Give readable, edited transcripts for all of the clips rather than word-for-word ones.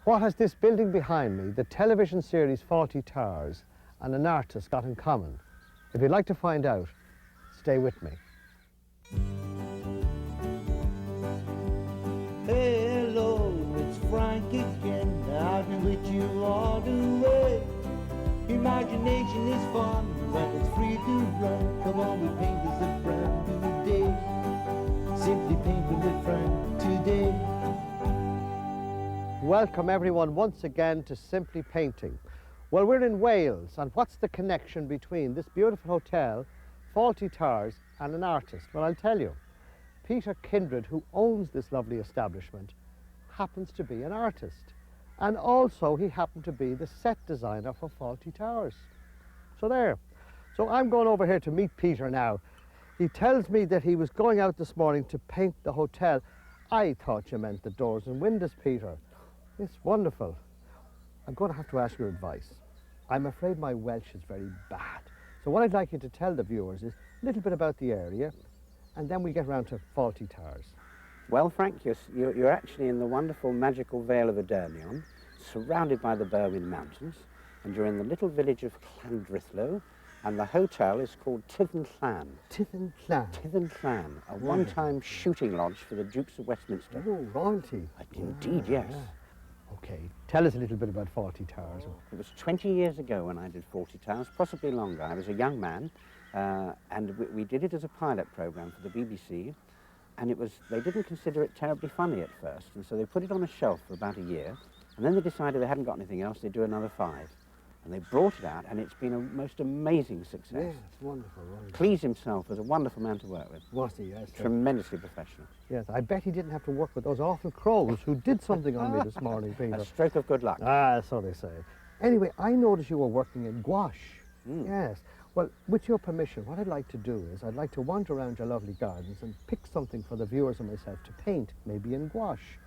What has this building behind me, the television series Fawlty Towers, and an artist got in common? If you'd like to find out, stay with me. Hello, it's Frank again, out with you all the way. Imagination is fun when it's free to run. Come on, we paint this a brand new day. Simply painting with Frank today. Welcome everyone once again to Simply Painting. Well, we're in Wales, and what's the connection between this beautiful hotel, Fawlty Towers, and an artist? Well, I'll tell you. Peter Kindred, who owns this lovely establishment, happens to be an artist. And also he happened to be the set designer for Fawlty Towers. So there. So I'm going over here to meet Peter now. He tells me that he was going out this morning to paint the hotel. I thought you meant the doors and windows, Peter. It's wonderful. I'm going to have to ask your advice. I'm afraid my Welsh is very bad. So what I'd like you to tell the viewers is a little bit about the area, and then we get round to Fawlty Towers. Well, Frank, you're actually in the wonderful magical Vale of Adernion, surrounded by the Berwyn Mountains, and you're in the little village of Llandrithlo, and the hotel is called Tyddyn Llan. Tyddyn Llan. Tyddyn Llan, a one-time shooting lodge for the Dukes of Westminster. Oh, royalty. Indeed, yes. Yeah. Okay, tell us a little bit about Fawlty Towers. It was 20 years ago when I did Fawlty Towers, possibly longer. I was a young man, and we did it as a pilot programme for the BBC, and they didn't consider it terribly funny at first, and so they put it on a shelf for about a year, and then they decided they hadn't got anything else, they'd do another 5. And they brought it out, and it's been a most amazing success. Yes, it's wonderful. Cleese himself was a wonderful man to work with. Was he? Yes. Tremendously professional. Yes, I bet he didn't have to work with those awful crows who did something on me this morning, Peter. A stroke of good luck. Ah, so they say. Anyway, I noticed you were working in gouache. Yes. Well, with your permission, what I'd like to do is I'd like to wander around your lovely gardens and pick something for the viewers and myself to paint, maybe in gouache.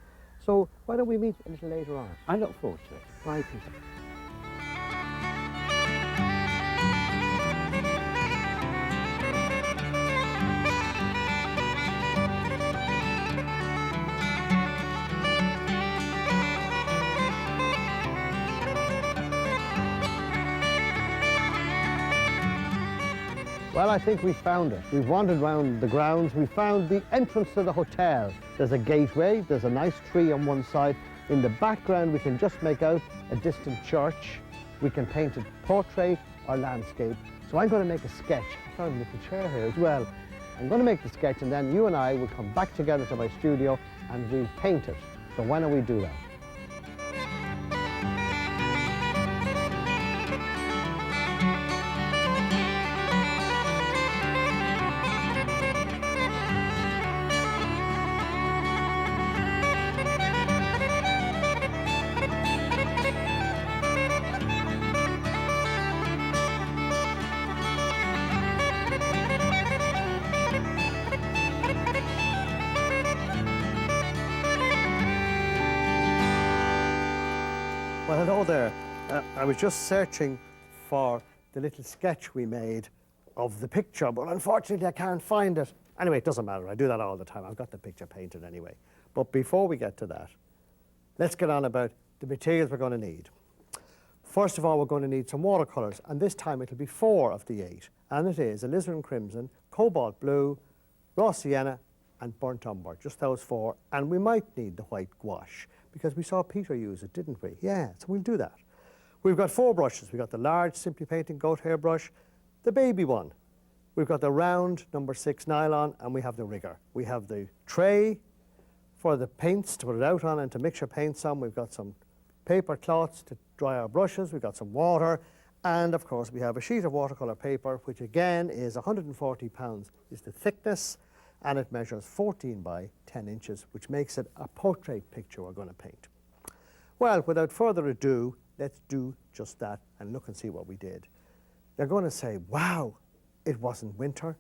So why don't we meet a little later on? I look forward to it. Bye, Peter. Well, I think we found it. We've wandered around the grounds. We found the entrance to the hotel. There's a gateway. There's a nice tree on one side. In the background, we can just make out a distant church. We can paint a portrait or landscape. So I'm going to make a sketch. I found a little chair here as well. I'm going to make the sketch, and then you and I will come back together to my studio and we'll paint it. So why don't we do that? Well, hello there. I was just searching for the little sketch we made of the picture, but unfortunately I can't find it. Anyway, it doesn't matter. I do that all the time. I've got the picture painted anyway. But before we get to that, let's get on about the materials we're going to need. First of all, we're going to need some watercolours, and this time it'll be 4 of the 8. And it is alizarin crimson, cobalt blue, raw sienna, and burnt umber, just those 4. And we might need the white gouache, because we saw Peter use it, didn't we? Yeah, so we'll do that. We've got 4 brushes. We've got the large Simply Painting goat hair brush, the baby one. We've got the round number 6 nylon, and we have the rigger. We have the tray for the paints to put it out on and to mix your paints on. We've got some paper cloths to dry our brushes. We've got some water. And of course, we have a sheet of watercolour paper, which again is 140 pounds is the thickness, and it measures 14 by 10 inches, which makes it a portrait picture we're going to paint. Well, without further ado, let's do just that and look and see what we did. You're going to say, wow, it wasn't winter.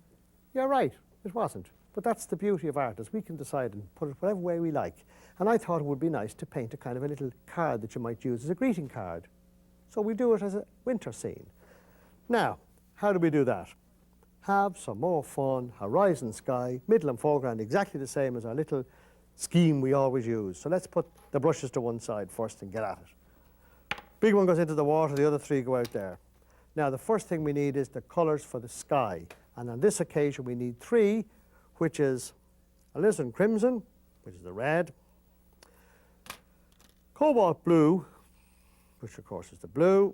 You're right, it wasn't. But that's the beauty of art, is we can decide and put it whatever way we like. And I thought it would be nice to paint a kind of a little card that you might use as a greeting card. So we do it as a winter scene. Now, how do we do that? Have some more fun, horizon sky, middle and foreground exactly the same as our little scheme we always use. So let's put the brushes to one side first and get at it. Big one goes into the water, the other three go out there. Now the first thing we need is the colours for the sky. And on this occasion we need three, which is alizarin crimson, which is the red, cobalt blue, which of course is the blue,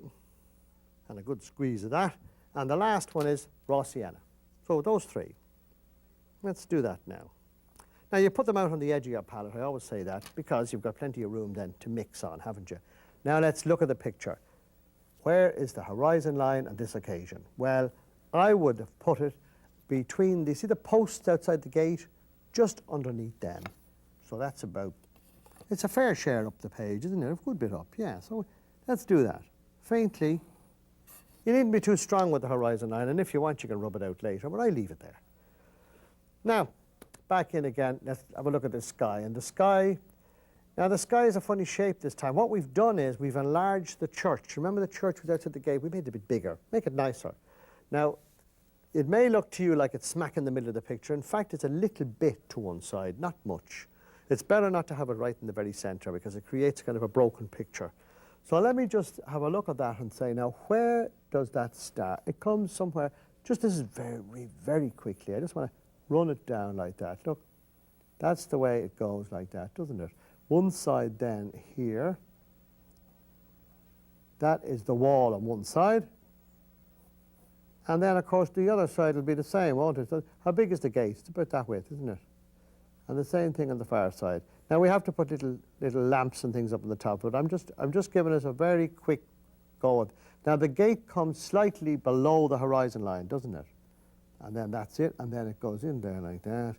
and a good squeeze of that. And the last one is raw sienna. So those three. Let's do that now. Now you put them out on the edge of your palette, I always say that, because you've got plenty of room then to mix on, haven't you? Now let's look at the picture. Where is the horizon line on this occasion? Well, I would have put it between, do you see the posts outside the gate? Just underneath them. So that's about, it's a fair share up the page, isn't it? A good bit up, yeah. So let's do that. Faintly. You needn't be too strong with the horizon line, and if you want, you can rub it out later, but I leave it there. Now, back in again, let's have a look at the sky. And the sky, now the sky is a funny shape this time. What we've done is we've enlarged the church. Remember the church was outside the gate? We made it a bit bigger, make it nicer. Now, it may look to you like it's smack in the middle of the picture. In fact, it's a little bit to one side, not much. It's better not to have it right in the very center because it creates kind of a broken picture. So let me just have a look at that and say, now, where does that start? It comes somewhere, just this is very, very quickly. I just want to run it down like that. Look, that's the way it goes like that, doesn't it? One side then here, that is the wall on one side. And then, of course, the other side will be the same, won't it? So how big is the gate? It's about that width, isn't it? And the same thing on the far side. Now, we have to put little lamps and things up on the top, but I'm just giving us a very quick go at. Now, the gate comes slightly below the horizon line, doesn't it? And then that's it, and then it goes in there like that.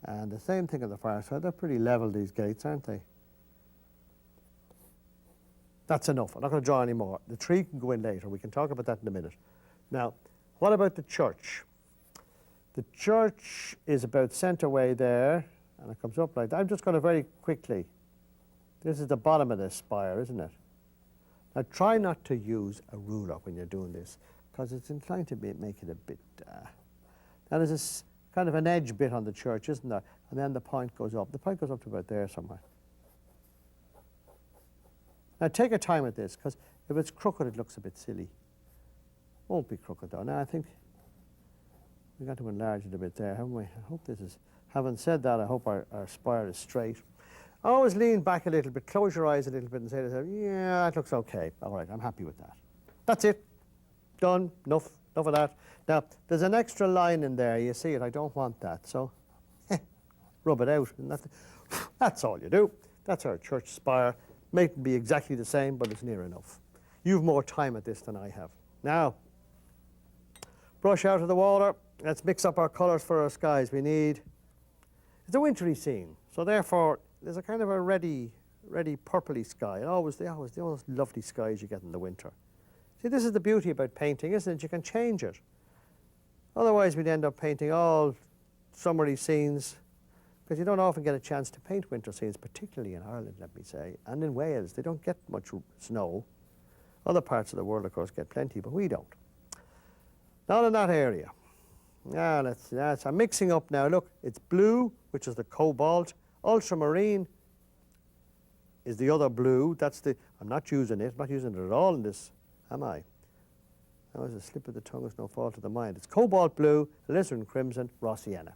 And the same thing on the far side. They're pretty level, these gates, aren't they? That's enough. I'm not going to draw any more. The tree can go in later. We can talk about that in a minute. Now, what about the church? The church is about center way there, and it comes up like that. I'm just going to very quickly. This is the bottom of this spire, isn't it? Now, try not to use a ruler when you're doing this, because it's inclined to make it a bit... Now, there's this kind of an edge bit on the church, isn't there? And then the point goes up. The point goes up to about there somewhere. Now, take your time with this, because if it's crooked, it looks a bit silly. Won't be crooked, though. Now, I think we've got to enlarge it a bit there, haven't we? I hope this is... Having said that, I hope our spire is straight. Always lean back a little bit, close your eyes a little bit and say to yourself, yeah, that looks okay. All right, I'm happy with that. That's it. Done. Enough of that. Now, there's an extra line in there. You see it. I don't want that. So, rub it out. And that's all you do. That's our church spire. Mightn't be exactly the same, but it's near enough. You've more time at this than I have. Now, brush out of the water. Let's mix up our colours for our skies. We need... It's a wintry scene. So, therefore, there's a kind of a ready purpley sky. And always the lovely skies you get in the winter. See, this is the beauty about painting, isn't it? You can change it. Otherwise, we'd end up painting all summery scenes, because you don't often get a chance to paint winter scenes, particularly in Ireland, let me say, and in Wales. They don't get much snow. Other parts of the world, of course, get plenty, but we don't. Not in that area. Now, I'm mixing up now. Look, it's blue, which is the cobalt. Ultramarine is the other blue. That's the... I'm not using it. I'm not using it at all in this, am I? That was a slip of the tongue, it's no fault of the mind. It's cobalt blue, alizarin crimson, raw sienna.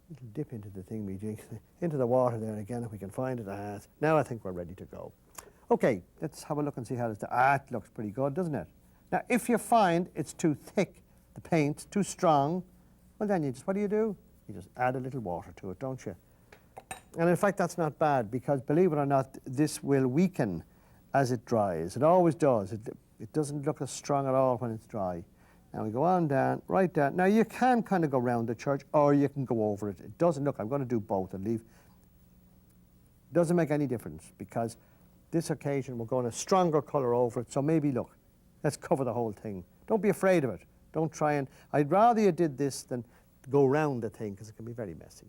Little dip into the thing we drink, into the water there again, if we can find it. Now I think we're ready to go. Okay, let's have a look and see how this... it looks pretty good, doesn't it? Now, if you find it's too thick, the paint, too strong, well then what do? You just add a little water to it, don't you? And in fact, that's not bad, because believe it or not, this will weaken as it dries. It always does. It doesn't look as strong at all when it's dry. Now we go on down, right down. Now you can kind of go around the church, or you can go over it. It doesn't look, I'm going to do both and leave. Doesn't make any difference, because this occasion we're going a stronger colour over it. So maybe, look, let's cover the whole thing. Don't be afraid of it. Don't try and... I'd rather you did this than go round the thing, because it can be very messy.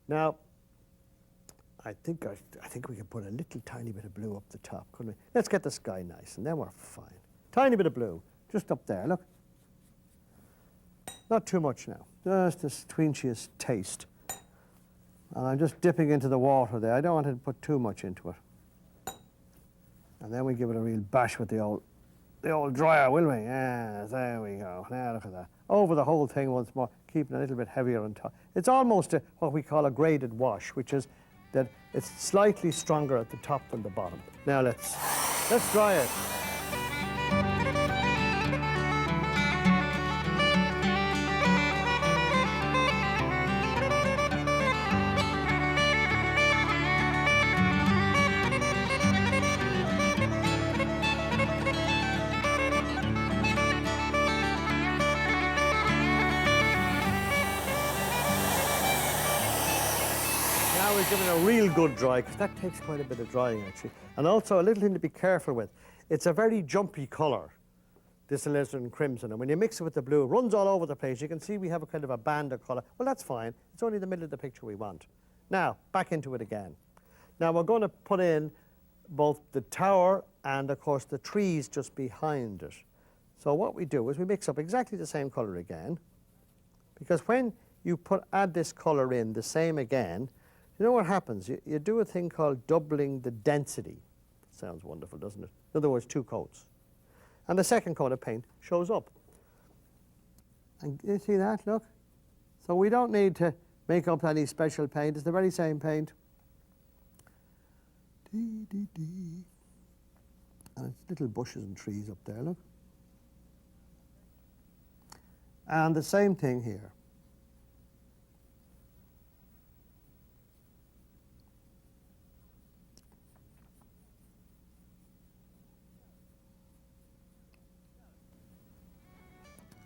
Now, I think we can put a little tiny bit of blue up the top, couldn't we? Let's get the sky nice, and then we're fine. Tiny bit of blue, just up there, look. Not too much now, just the twinchiest taste. And I'm just dipping into the water there. I don't want to put too much into it. And then we give it a real bash with the old dryer, will we? Yes, there we go. Now look at that. Over the whole thing once more, keeping it a little bit heavier on top. It's almost what we call a graded wash, which is that it's slightly stronger at the top than the bottom. Now let's dry it. Now we're giving it a real good dry, because that takes quite a bit of drying actually. And also a little thing to be careful with. It's a very jumpy colour, this alizarin crimson, and when you mix it with the blue, it runs all over the place. You can see we have a kind of a band of colour. Well, that's fine. It's only the middle of the picture we want. Now, back into it again. Now we're going to put in both the tower and, of course, the trees just behind it. So what we do is we mix up exactly the same colour again, because when you add this colour in, the same again, you know what happens? You do a thing called doubling the density. Sounds wonderful, doesn't it? In other words, 2 coats. And the second coat of paint shows up. And you see that? Look. So we don't need to make up any special paint. It's the very same paint. And it's little bushes and trees up there, look. And the same thing here.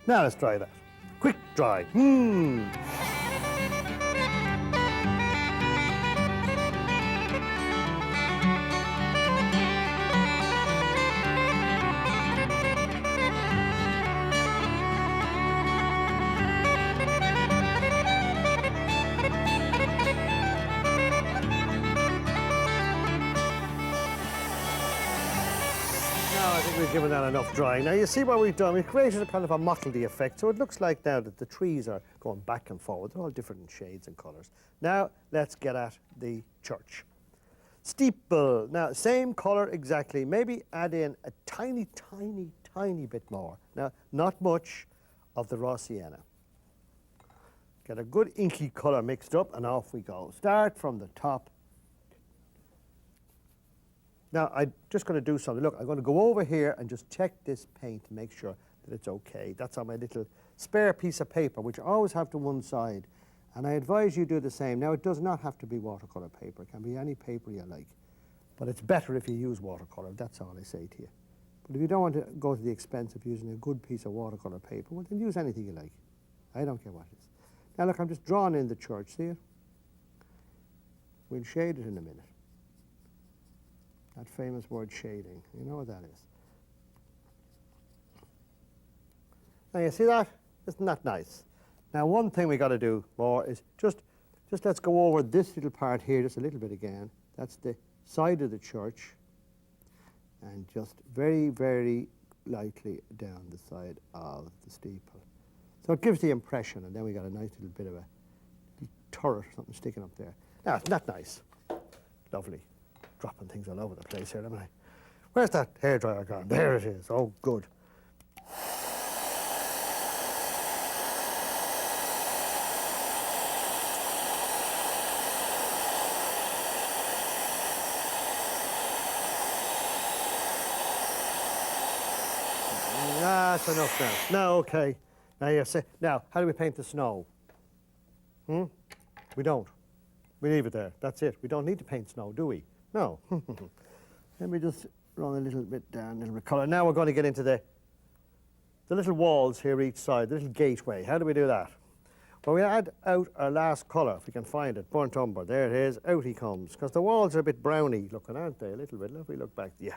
Now let's dry that. Quick dry. I think we've given that enough drying. Now you see what we've done, we've created a kind of a mottledy effect, so it looks like now that the trees are going back and forward. They're all different shades and colours. Now let's get at the church. Steeple. Now same colour exactly, maybe add in a tiny, tiny, tiny bit more. Now not much of the raw sienna. Get a good inky colour mixed up and off we go. Start from the top. Now, I'm just going to do something. Look, I'm going to go over here and just check this paint to make sure that it's okay. That's on my little spare piece of paper, which I always have to one side. And I advise you do the same. Now, it does not have to be watercolour paper. It can be any paper you like. But it's better if you use watercolour. That's all I say to you. But if you don't want to go to the expense of using a good piece of watercolour paper, well, then use anything you like. I don't care what it is. Now, look, I'm just drawing in the church. See it? We'll shade it in a minute. That famous word shading. You know what that is. Now you see that? Isn't that nice? Now one thing we got to do more is just let's go over this little part here just a little bit again. That's the side of the church. And just very, very lightly down the side of the steeple. So it gives the impression, and then we got a nice little bit of a turret or something sticking up there. Now, isn't that nice? Lovely. Dropping things all over the place here, haven't I? Where's that hairdryer gone? There it is. Oh, good. That's enough now. Now, okay. Now you say, now, how do we paint the snow? We don't. We leave it there. That's it. We don't need to paint snow, do we? No. Let me just run a little bit down, a little bit colour. Now we're going to get into the little walls here each side, the little gateway. How do we do that? Well, we add out our last colour, if we can find it, burnt umber. There it is. Out he comes. Because the walls are a bit browny looking, aren't they? A little bit. Let me look back. Yeah.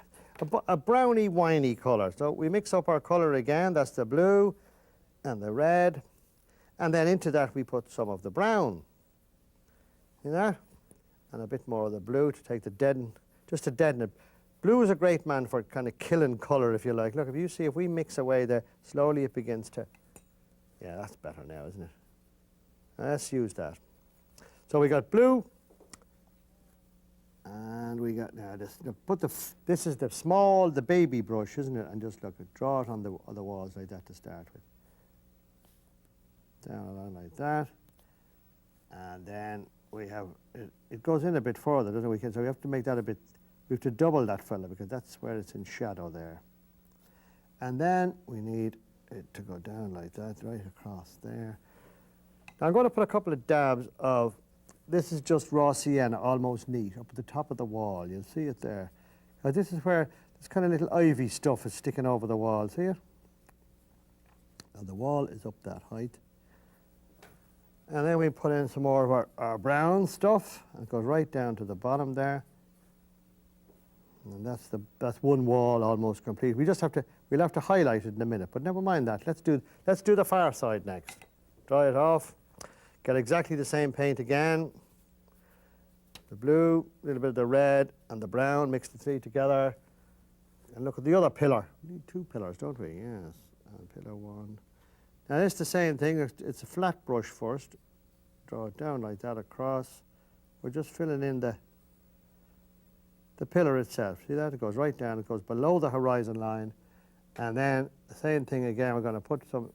A browny, winey colour. So we mix up our colour again. That's the blue and the red. And then into that we put some of the brown. See that? And a bit more of the blue to take the deaden, just to deaden it. Blue is a great man for kind of killing colour, if you like. Look, if you see, if we mix away there, slowly it begins to, yeah, that's better now, isn't it? Let's use that. So we got blue, and we got now this. This is the baby brush, isn't it? And just look, draw it on the walls like that to start with. Down along like that, and then we have it goes in a bit further, doesn't it? So we have to make that a bit. We have to double that fella because that's where it's in shadow there. And then we need it to go down like that, right across there. Now I'm going to put a couple of dabs of. This is just raw sienna, almost neat, up at the top of the wall. You'll see it there. Now this is where this kind of little ivy stuff is sticking over the wall. See it? And the wall is up that height. And then we put in some more of our brown stuff. And it goes right down to the bottom there. And that's one wall almost complete. We'll have to highlight it in a minute, but never mind that. Let's do the far side next. Dry it off. Get exactly the same paint again. The blue, a little bit of the red and the brown, mix the three together. And look at the other pillar. We need two pillars, don't we? Yes. And pillar one. Now it's the same thing. It's a flat brush first. Draw it down like that across. We're just filling in the pillar itself. See that? It goes right down. It goes below the horizon line. And then the same thing again. We're going to put some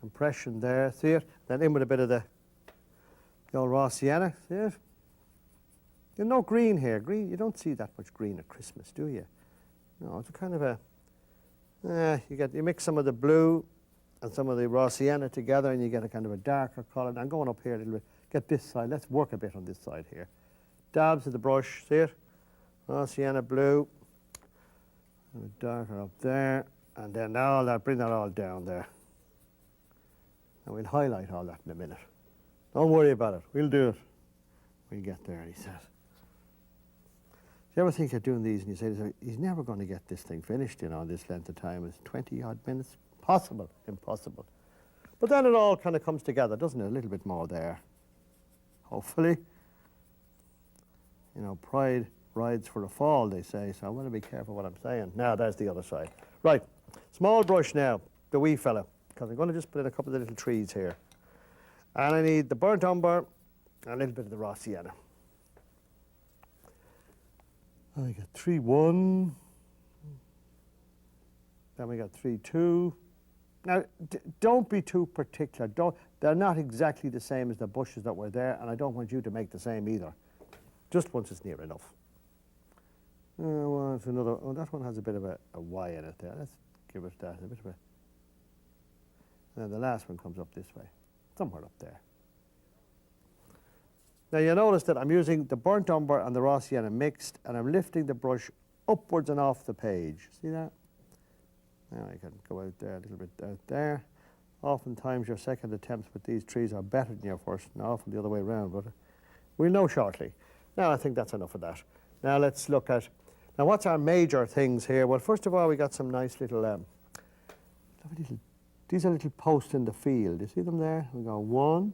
impression there. See it? Then in with a bit of the old raw sienna. See it? There's no green here. Green. You don't see that much green at Christmas, do you? No, it's a kind of a. You mix some of the blue and some of the raw sienna together, and you get a kind of a darker colour. I'm going up here a little bit. Get this side. Let's work a bit on this side here. Dabs of the brush. See it? Raw sienna blue. And a darker up there, and then all that. Bring that all down there. And we'll highlight all that in a minute. Don't worry about it. We'll do it. We'll get there, he says. Do you ever think of doing these and you say, he's never going to get this thing finished, in this length of time. It's 20-odd minutes. Possible. Impossible. But then it all kind of comes together, doesn't it? A little bit more there. Hopefully. Pride rides for a fall, they say, so I want to be careful what I'm saying. Now, there's the other side. Right. Small brush now, the wee fella, because I'm going to just put in a couple of little trees here. And I need the burnt umber and a little bit of the raw sienna. I got 3-1. Then we got 3-2. Now, don't be too particular. They're not exactly the same as the bushes that were there, and I don't want you to make the same either. Just once it's near enough. Well, it's another. Oh, that one has a bit of a Y in it there. Let's give it that, a bit of a. And then the last one comes up this way, somewhere up there. Now you notice that I'm using the burnt umber and the raw sienna mixed, and I'm lifting the brush upwards and off the page. See that? Now I can go out there a little bit out there. Oftentimes your second attempts with these trees are better than your first, and often the other way around, but we'll know shortly. Now I think that's enough of that. Now let's look at, now what's our major things here? Well, first of all, we got some nice little, these are little posts in the field. You see them there? We go 1.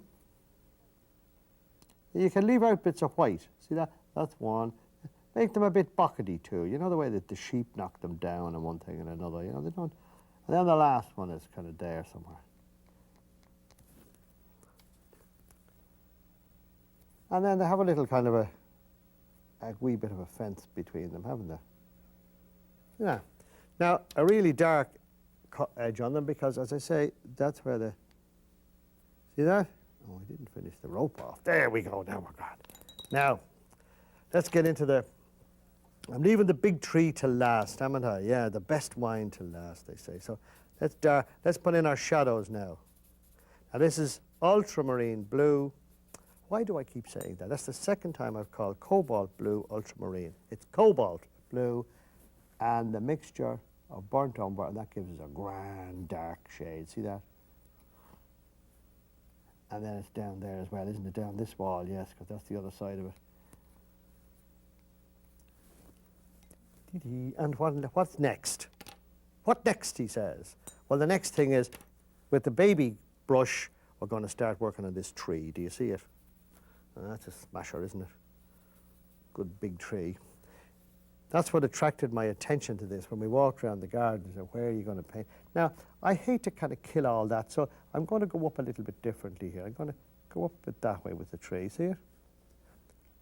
You can leave out bits of white. See that? That's 1. Make them a bit buckety too. You know the way that the sheep knock them down and one thing and another. They don't. And then the last one is kind of there somewhere. And then they have a little kind of a wee bit of a fence between them, haven't they? Yeah. Now, a really dark edge on them because, as I say, that's where the... See that? Oh, I didn't finish the rope off. There we go. Now we're gone. Now, let's get into the... I'm leaving the big tree to last, haven't I? Yeah, the best wine to last, they say. So let's put in our shadows now. Now, this is ultramarine blue. Why do I keep saying that? That's the second time I've called cobalt blue ultramarine. It's cobalt blue and the mixture of burnt umber, and that gives us a grand dark shade. See that? And then it's down there as well, isn't it? Down this wall, yes, because that's the other side of it. And what's next? What next, he says? Well, the next thing is, with the baby brush, we're going to start working on this tree. Do you see it? That's a smasher, isn't it? Good big tree. That's what attracted my attention to this when we walked around the garden and said, where are you going to paint? Now, I hate to kind of kill all that, so I'm going to go up a little bit differently here. I'm going to Go up it that way with the tree, see it?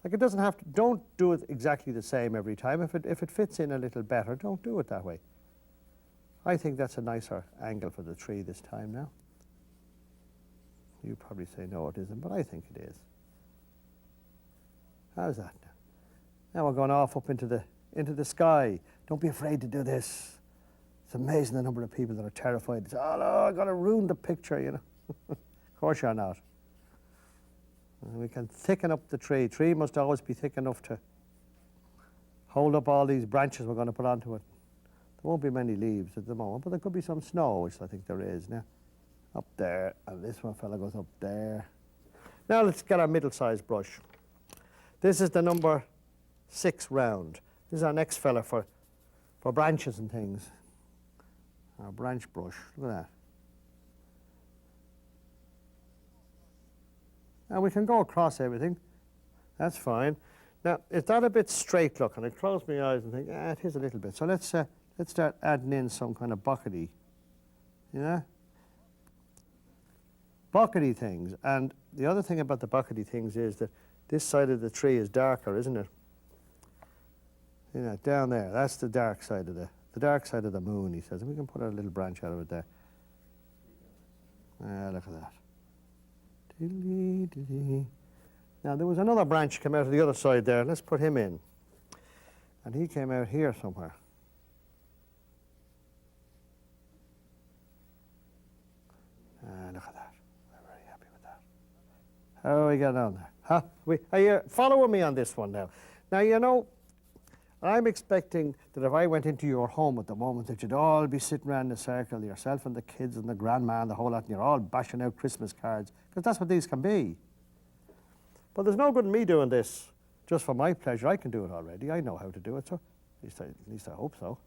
Like it doesn't have to, don't do it exactly the same every time. If it fits in a little better, don't do it that way. I think that's a nicer angle for the tree this time now. You probably say no it isn't, but I think it is. How's that now? Now we're going off up into the sky. Don't be afraid to do this. It's amazing the number of people that are terrified. They say, oh no, I've got to ruin the picture, you know. Of course you're not. And we can thicken up the tree. Tree must always be thick enough to hold up all these branches we're going to put onto it. There won't be many leaves at the moment, but there could be some snow, which I think there is now. Up there, and this one fella goes up there. Now let's get our middle-sized brush. This is the number 6 round. This is our next fella for branches and things. Our branch brush, look at that. Now we can go across everything. That's fine. Now, is that a bit straight looking? I close my eyes and think, it is a little bit. So let's start adding in some kind of buckety, you know? Buckety things. And the other thing about the buckety things is that this side of the tree is darker, isn't it? You know, down there, that's the dark side of the dark side of the moon, he says. And we can put a little branch out of it there. Look at that. Now, there was another branch come out of the other side there. Let's put him in. And he came out here somewhere. Look at that. We're very happy with that. How are we getting on there? Huh? Are you following me on this one now? Now, you know, I'm expecting that if I went into your home at the moment that you'd all be sitting around in a circle, yourself and the kids and the grandma and the whole lot, and you're all bashing out Christmas cards, because that's what these can be. But there's no good in me doing this just for my pleasure. I can do it already. I know how to do it, so at least I hope so.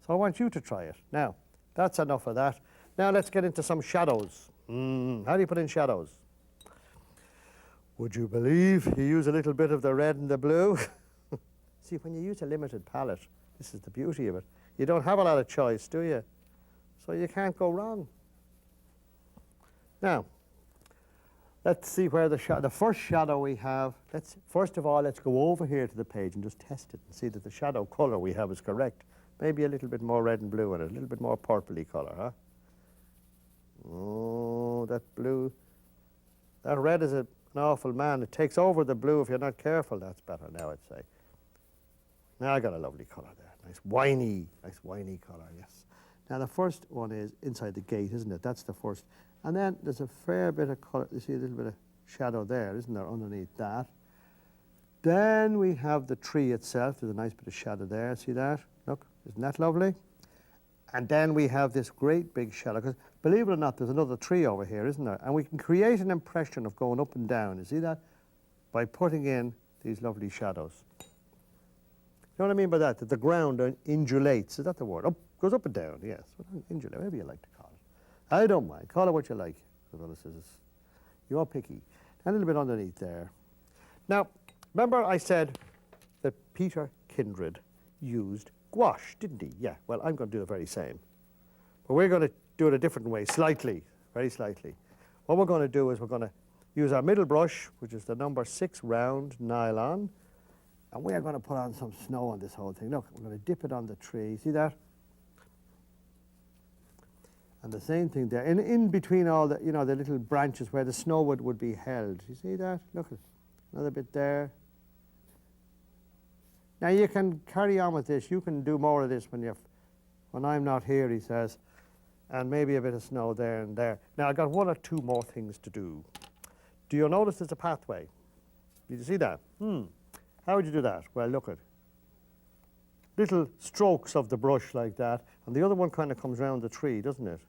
So I want you to try it. Now, that's enough of that. Now let's get into some shadows. How do you put in shadows? Would you believe you use a little bit of the red and the blue? See, when you use a limited palette, this is the beauty of it. You don't have a lot of choice, do you? So you can't go wrong. Now, let's see where the first shadow we have. First of all, let's go over here to the page and just test it and see that the shadow color we have is correct. Maybe a little bit more red and blue in it, a little bit more purpley color, huh? Oh, that blue. That red is an awful man. It takes over the blue if you're not careful. That's better now, I'd say. Now I got a lovely colour there. Nice winey colour, yes. Now the first one is inside the gate, isn't it? That's the first. And then there's a fair bit of colour. You see a little bit of shadow there, isn't there, underneath that? Then we have the tree itself. There's a nice bit of shadow there. See that? Look, isn't that lovely? And then we have this great big shadow. Because believe it or not, there's another tree over here, isn't there? And we can create an impression of going up and down. You see that? By putting in these lovely shadows. You know what I mean by that? That the ground undulates. Is that the word? Goes up and down, yes. Undulate, whatever you like to call it. I don't mind. Call it what you like. You're picky. A little bit underneath there. Now, remember I said that Peter Kindred used gouache, didn't he? Yeah, well, I'm going to do the very same. But we're going to do it a different way, slightly, very slightly. What we're going to do is we're going to use our middle brush, which is the number 6 round nylon, and we are going to put on some snow on this whole thing. Look, we're going to dip it on the tree. See that? And the same thing there. In between all the, you know, the little branches where the snow would be held. You see that? Look, another bit there. Now you can carry on with this. You can do more of this when I'm not here, he says. And maybe a bit of snow there and there. Now I've got 1 or 2 more things to do. Do you notice there's a pathway? Did you see that? How would you do that? Well, look at little strokes of the brush like that, and the other one kind of comes around the tree, doesn't it?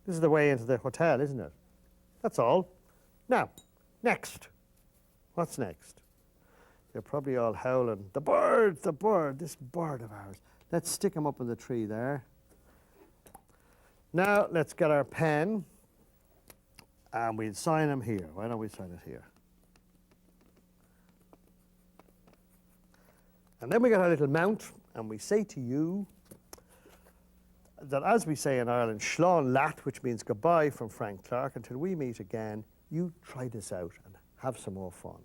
This is the way into the hotel, isn't it? That's all. Now, next. What's next? They're probably all howling. The bird, this bird of ours. Let's stick him up in the tree there. Now, let's get our pen, and we'll sign him here. Why don't we sign it here? And then we get our little mount, and we say to you, that, as we say in Ireland, Slán Lat, which means goodbye from Frank Clarke. Until we meet again, you try this out and have some more fun.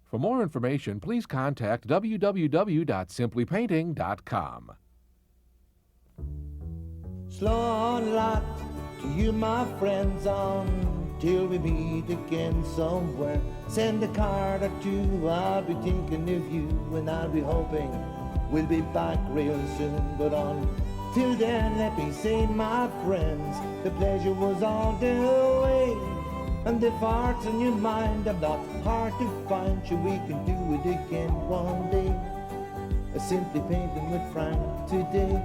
For more information, please contact www.simplypainting.com. Slán Lat to you, my friends, until we meet again somewhere. Send a card or two, I'll be thinking of you, and I'll be hoping we'll be back real soon. But until then, let me say, my friends, the pleasure was all the way. And if heart's on your mind, I'm not hard to find, sure we can do it again one day. Simply painting with Frank today.